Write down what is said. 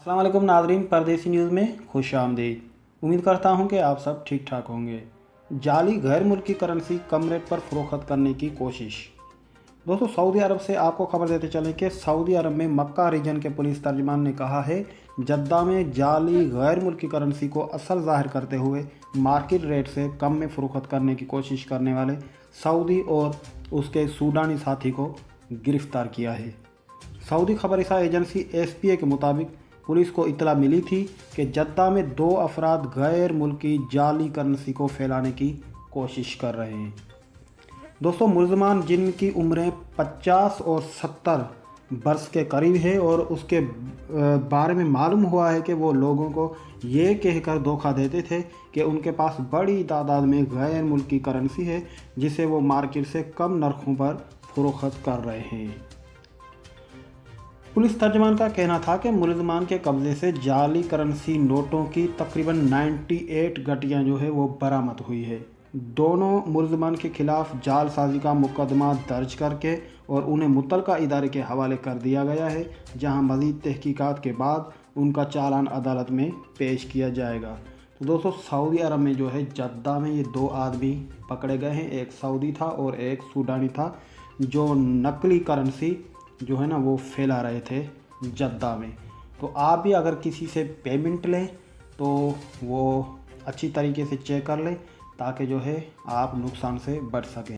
अस्सलाम वालेकुम नाज़रीन, परदेसी न्यूज़ में खुश आमदीद। उम्मीद करता हूं कि आप सब ठीक ठाक होंगे। जाली गैर मुल्की करेंसी कम रेट पर फ़रोख्त करने की कोशिश। दोस्तों, सऊदी अरब से आपको खबर देते चलें कि सऊदी अरब में मक्का रीजन के पुलिस तर्जमान ने कहा है, जद्दा में जाली गैर मुल्की करेंसी को असल ज़ाहिर करते हुए मार्केट रेट से कम में फ़रोख्त करने की कोशिश करने वाले सऊदी और उसके सूडानी साथी को गिरफ़्तार किया है। सऊदी खबरसां एजेंसी एसपीए के मुताबिक पुलिस को इतला मिली थी कि जद्दा में 2 अफराद गैर मुल्की जाली करेंसी को फैलाने की कोशिश कर रहे हैं। दोस्तों, मुलजमान जिनकी उम्रें 50 और 70 बरस के करीब है और उसके बारे में मालूम हुआ है कि वो लोगों को ये कहकर धोखा देते थे कि उनके पास बड़ी तादाद में गैर मुल्की करेंसी है जिसे वो मार्केट से कम नरखों पर फ़रोख्त कर रहे हैं। पुलिस तर्जमान का कहना था कि मुलजमान के कब्ज़े से जाली करेंसी नोटों की तकरीबन 98 गड्डियाँ जो है वो बरामद हुई है। दोनों मुलजमान के खिलाफ जालसाजी का मुकदमा दर्ज करके और उन्हें मुतलका इदारे के हवाले कर दिया गया है, जहां मज़ीद तहकीकात के बाद उनका चालान अदालत में पेश किया जाएगा। तो दोस्तों, सऊदी अरब में जो है जद्दा में ये 2 आदमी पकड़े गए हैं, एक सऊदी था और एक सूडानी था, जो नकली करेंसी जो है ना वो फैला रहे थे जद्दा में। तो आप भी अगर किसी से पेमेंट लें तो वो अच्छी तरीके से चेक कर लें ताकि जो है आप नुकसान से बच सकें।